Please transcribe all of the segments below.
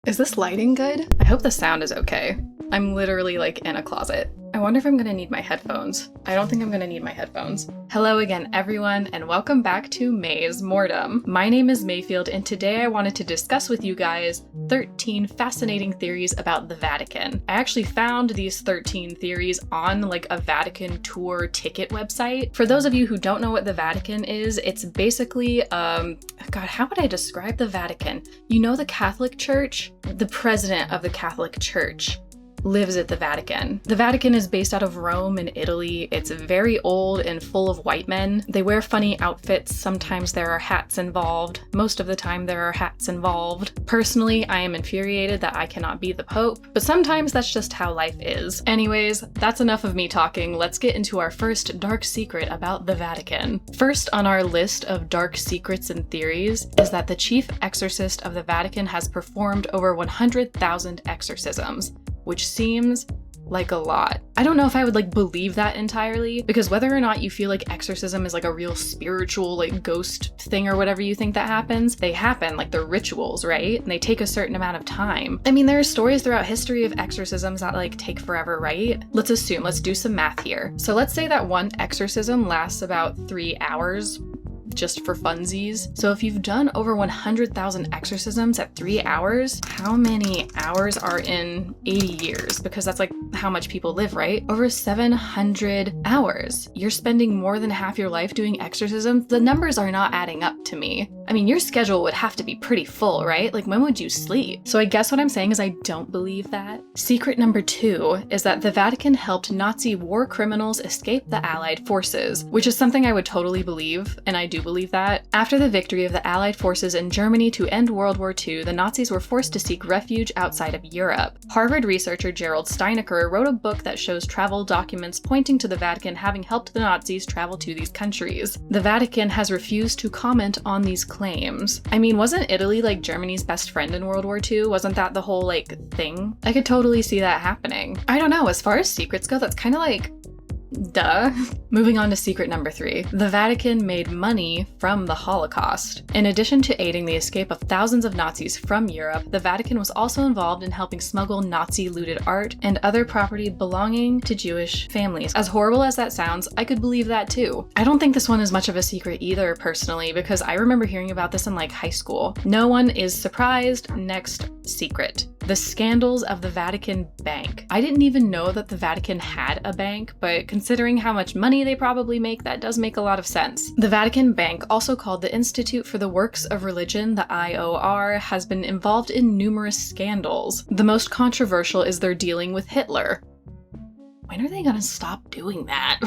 Is this lighting good? I hope the sound is okay. I'm literally like in a closet. I wonder if I'm gonna need my headphones. I don't think I'm gonna need my headphones. Hello again, everyone, and welcome back to May's Mortem. My name is Mayfield, and today I wanted to discuss with you guys 13 fascinating theories about the Vatican. I actually found these 13 theories on like a Vatican tour ticket website. For those of you who don't know what the Vatican is, it's basically, God, how would I describe the Vatican? You know the Catholic Church? The president of the Catholic Church lives at the Vatican. The Vatican is based out of Rome in Italy. It's very old and full of white men. They wear funny outfits. Sometimes there are hats involved. Most of the time there are hats involved. Personally, I am infuriated that I cannot be the Pope, but sometimes that's just how life is. Anyways, that's enough of me talking. Let's get into our first dark secret about the Vatican. First on our list of dark secrets and theories is that the chief exorcist of the Vatican has performed over 100,000 exorcisms, which seems like a lot. I don't know if I would like believe that entirely, because whether or not you feel like exorcism is like a real spiritual like ghost thing or whatever you think that happens, they happen, like they're rituals, right? And they take a certain amount of time. I mean, there are stories throughout history of exorcisms that like take forever, right? Let's do some math here. So let's say that one exorcism lasts about 3 hours, just for funsies. So if you've done over 100,000 exorcisms at 3 hours, how many hours are in 80 years? Because that's like how much people live, right? Over 700 hours. You're spending more than half your life doing exorcisms. The numbers are not adding up to me. I mean, your schedule would have to be pretty full, right? Like, when would you sleep? So I guess what I'm saying is I don't believe that. Secret number 2 is that the Vatican helped Nazi war criminals escape the Allied forces, which is something I would totally believe, and I do believe that. After the victory of the Allied forces in Germany to end World War II, the Nazis were forced to seek refuge outside of Europe. Harvard researcher Gerald Steinecker wrote a book that shows travel documents pointing to the Vatican having helped the Nazis travel to these countries. The Vatican has refused to comment on these claims. I mean, wasn't Italy like Germany's best friend in World War II? Wasn't that the whole like thing? I could totally see that happening. I don't know, as far as secrets go, that's kind of like, duh. Moving on to secret number 3. The Vatican made money from the Holocaust. In addition to aiding the escape of thousands of Nazis from Europe, the Vatican was also involved in helping smuggle Nazi-looted art and other property belonging to Jewish families. As horrible as that sounds, I could believe that too. I don't think this one is much of a secret either, personally, because I remember hearing about this in like high school. No one is surprised. Next secret. The scandals of the Vatican Bank. I didn't even know that the Vatican had a bank, but considering how much money they probably make, that does make a lot of sense. The Vatican Bank, also called the Institute for the Works of Religion, the IOR, has been involved in numerous scandals. The most controversial is their dealing with Hitler. When are they gonna stop doing that?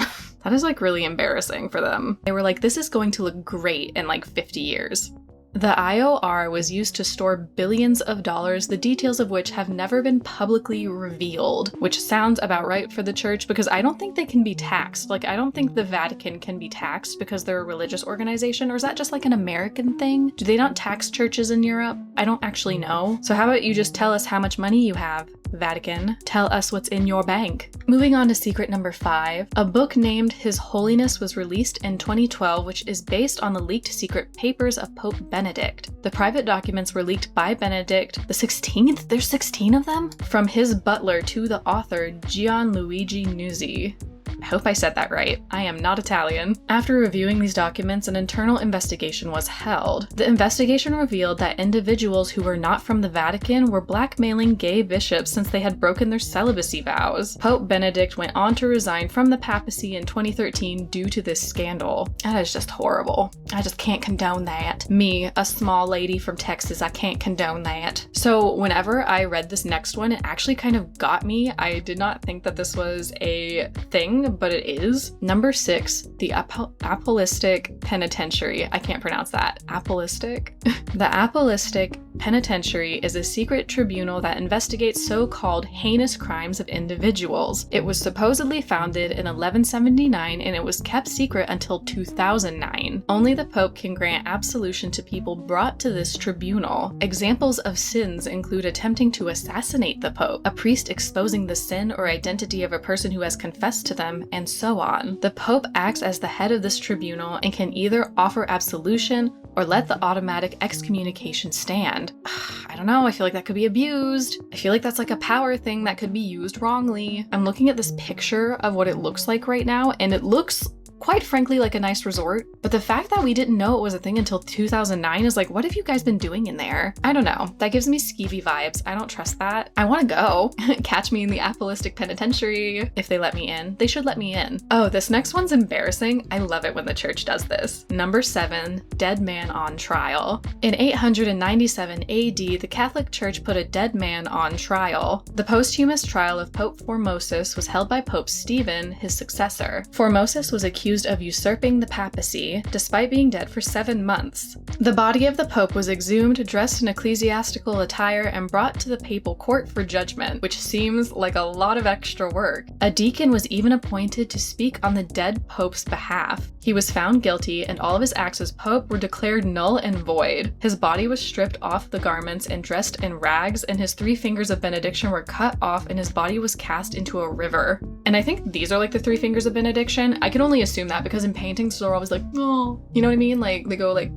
That is like really embarrassing for them. They were like, this is going to look great in like 50 years. The IOR was used to store billions of dollars, the details of which have never been publicly revealed, which sounds about right for the church because I don't think they can be taxed. Like, I don't think the Vatican can be taxed because they're a religious organization, or is that just like an American thing? Do they not tax churches in Europe? I don't actually know. So how about you just tell us how much money you have, Vatican? Tell us what's in your bank. Moving on to secret number 5, a book named His Holiness was released in 2012, which is based on the leaked secret papers of Pope Benedict. The private documents were leaked by Benedict the 16th? There's 16 of them? From his butler to the author, Gianluigi Nuzzi. I hope I said that right. I am not Italian. After reviewing these documents, an internal investigation was held. The investigation revealed that individuals who were not from the Vatican were blackmailing gay bishops since they had broken their celibacy vows. Pope Benedict went on to resign from the papacy in 2013 due to this scandal. That is just horrible. I just can't condone that. Me, a small lady from Texas, I can't condone that. So whenever I read this next one, it actually kind of got me. I did not think that this was a thing, but it is. Number 6, the Apostolic Penitentiary. I can't pronounce that. Apostolic? The Apostolic Penitentiary is a secret tribunal that investigates so-called heinous crimes of individuals. It was supposedly founded in 1179 and it was kept secret until 2009. Only the Pope can grant absolution to people brought to this tribunal. Examples of sins include attempting to assassinate the Pope, a priest exposing the sin or identity of a person who has confessed to them, and so on. The Pope acts as the head of this tribunal and can either offer absolution or let the automatic excommunication stand. I don't know, I feel like that could be abused. I feel like that's like a power thing that could be used wrongly. I'm looking at this picture of what it looks like right now, and it looks quite frankly like a nice resort, but the fact that we didn't know it was a thing until 2009 is like, what have you guys been doing in there? I don't know. That gives me skeevy vibes. I don't trust that. I want to go. Catch me in the Apostolic Penitentiary. If they let me in. They should let me in. Oh, this next one's embarrassing. I love it when the church does this. Number 7, dead man on trial. In 897 AD, the Catholic Church put a dead man on trial. The posthumous trial of Pope Formosus was held by Pope Stephen, his successor. Formosus was accused of usurping the papacy, despite being dead for 7 months. The body of the Pope was exhumed, dressed in ecclesiastical attire, and brought to the papal court for judgment, which seems like a lot of extra work. A deacon was even appointed to speak on the dead Pope's behalf. He was found guilty, and all of his acts as Pope were declared null and void. His body was stripped off the garments and dressed in rags, and his 3 fingers of benediction were cut off, and his body was cast into a river. And I think these are like the 3 fingers of benediction. I can only assume that because in paintings they're always like, oh, you know what I mean? Like they go like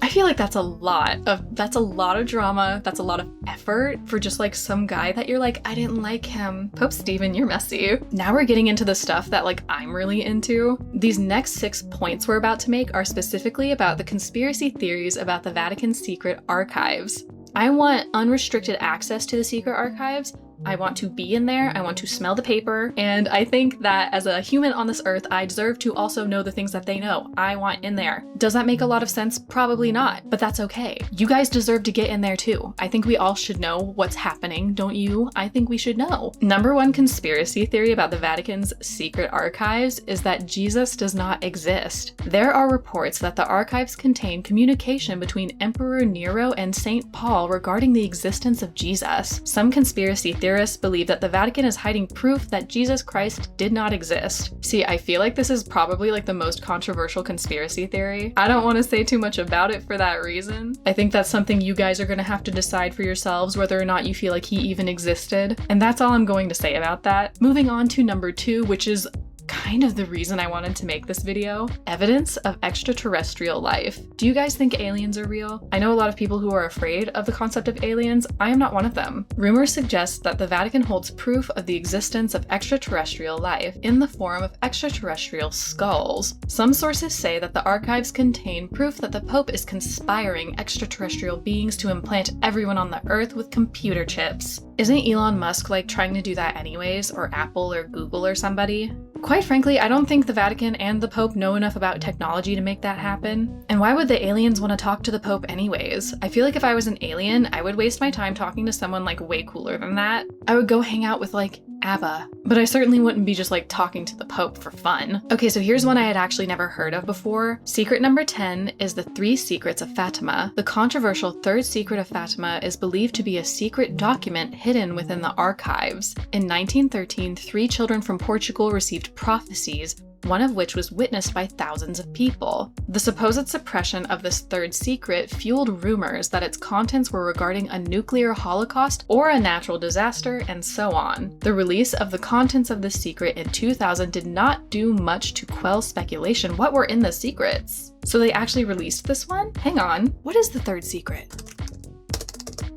I feel like that's a lot of drama. That's a lot of effort for just like some guy that you're like, I didn't like him. Pope Stephen, you're messy. Now we're getting into the stuff that like I'm really into. These next 6 points we're about to make are specifically about the conspiracy theories about the Vatican's secret archives. I want unrestricted access to the secret archives. I want to be in there, I want to smell the paper, and I think that as a human on this earth, I deserve to also know the things that they know. I want in there. Does that make a lot of sense? Probably not, but that's okay. You guys deserve to get in there too. I think we all should know what's happening, don't you? I think we should know. Number 1 conspiracy theory about the Vatican's secret archives is that Jesus does not exist. There are reports that the archives contain communication between Emperor Nero and St. Paul regarding the existence of Jesus. Some conspiracy theorists believe that the Vatican is hiding proof that Jesus Christ did not exist. See, I feel like this is probably like the most controversial conspiracy theory. I don't want to say too much about it for that reason. I think that's something you guys are going to have to decide for yourselves whether or not you feel like he even existed. And that's all I'm going to say about that. Moving on to number 2, which is kind of the reason I wanted to make this video. Evidence of extraterrestrial life. Do you guys think aliens are real? I know a lot of people who are afraid of the concept of aliens. I am not one of them. Rumors suggest that the Vatican holds proof of the existence of extraterrestrial life in the form of extraterrestrial skulls. Some sources say that the archives contain proof that the Pope is conspiring extraterrestrial beings to implant everyone on the Earth with computer chips. Isn't Elon Musk like trying to do that anyways, or Apple or Google or somebody? Quite frankly, I don't think the Vatican and the Pope know enough about technology to make that happen. And why would the aliens want to talk to the Pope anyways? I feel like if I was an alien, I would waste my time talking to someone like way cooler than that. I would go hang out with like ABBA, but I certainly wouldn't be just like talking to the Pope for fun. Okay, so here's one I had actually never heard of before. Secret number 10 is the 3 Secrets of Fatima. The controversial 3rd Secret of Fatima is believed to be a secret document hidden within the archives. In 1913, 3 children from Portugal received prophecies, one of which was witnessed by thousands of people. The supposed suppression of this 3rd secret fueled rumors that its contents were regarding a nuclear holocaust or a natural disaster, and so on. The release of the contents of the secret in 2000 did not do much to quell speculation. What were in the secrets? So they actually released this one? Hang on, what is the 3rd secret?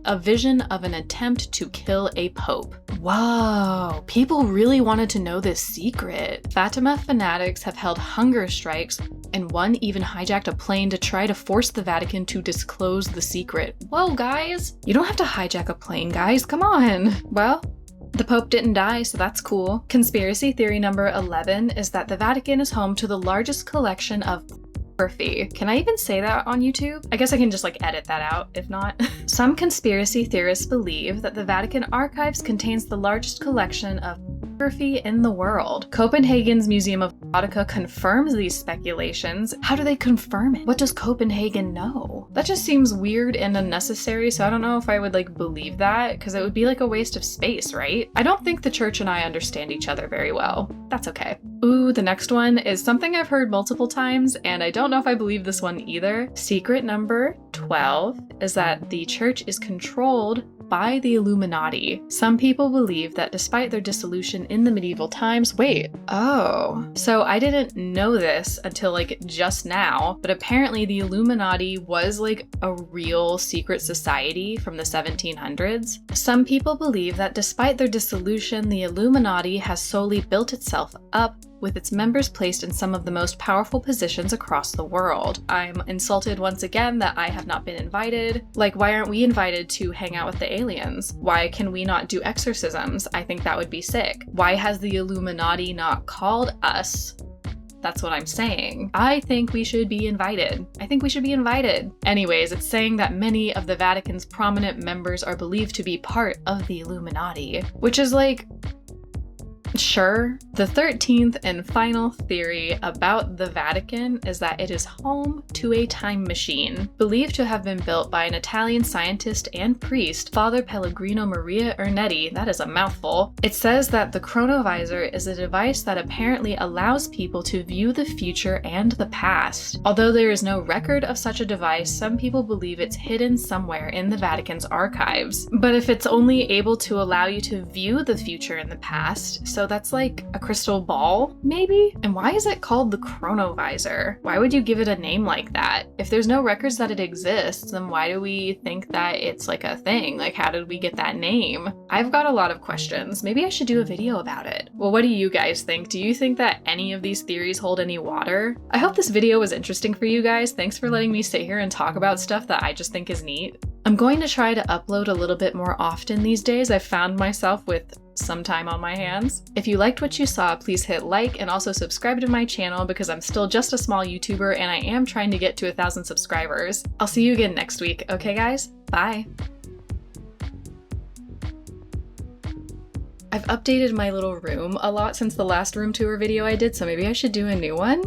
A vision of an attempt to kill a pope. Whoa, people really wanted to know this secret. Fatima fanatics have held hunger strikes, and one even hijacked a plane to try to force the Vatican to disclose the secret. Whoa, guys, you don't have to hijack a plane, guys, come on. Well, the Pope didn't die, so that's cool. Conspiracy theory number 11 is that the Vatican is home to the largest collection of pornography. Can I even say that on YouTube? I guess I can just like edit that out, if not. Some conspiracy theorists believe that the Vatican archives contains the largest collection of pornography in the world. Copenhagen's Museum of Erotica confirms these speculations. How do they confirm it? What does Copenhagen know? That just seems weird and unnecessary, so I don't know if I would like believe that, because it would be like a waste of space, right? I don't think the church and I understand each other very well. That's okay. Ooh, the next one is something I've heard multiple times, and I don't know if I believe this one either. Secret number 12 is that the church is controlled by the Illuminati. Some people believe that despite their dissolution in the medieval times, so I didn't know this until like just now, but apparently the Illuminati was like a real secret society from the 1700s. Some people believe that despite their dissolution, the Illuminati has solely built itself up with its members placed in some of the most powerful positions across the world. I'm insulted once again that I have not been invited. Like, why aren't we invited to hang out with the aliens? Why can we not do exorcisms? I think that would be sick. Why has the Illuminati not called us? That's what I'm saying. I think we should be invited. Anyways, it's saying that many of the Vatican's prominent members are believed to be part of the Illuminati, which is like, sure. The 13th and final theory about the Vatican is that it is home to a time machine, believed to have been built by an Italian scientist and priest, Father Pellegrino Maria Ernetti. That is a mouthful. It says that the chronovisor is a device that apparently allows people to view the future and the past. Although there is no record of such a device, some people believe it's hidden somewhere in the Vatican's archives. But if it's only able to allow you to view the future and the past, so that's like a crystal ball, maybe? And why is it called the chronovisor? Why would you give it a name like that? If there's no records that it exists, then why do we think that it's like a thing? Like, how did we get that name? I've got a lot of questions. Maybe I should do a video about it. Well, what do you guys think? Do you think that any of these theories hold any water? I hope this video was interesting for you guys. Thanks for letting me sit here and talk about stuff that I just think is neat. I'm going to try to upload a little bit more often these days. I've found myself with some time on my hands. If you liked what you saw, please hit like and also subscribe to my channel because I'm still just a small YouTuber and I am trying to get to 1,000 subscribers. I'll see you again next week. Okay guys? Bye! I've updated my little room a lot since the last room tour video I did, so maybe I should do a new one?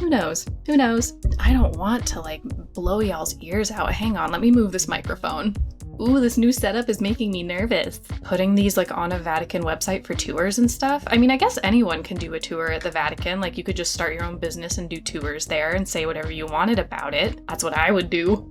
Who knows? Who knows? I don't want to like blow y'all's ears out. Hang on, let me move this microphone. Ooh, this new setup is making me nervous. Putting these like on a Vatican website for tours and stuff. I mean, I guess anyone can do a tour at the Vatican. Like you could just start your own business and do tours there and say whatever you wanted about it. That's what I would do.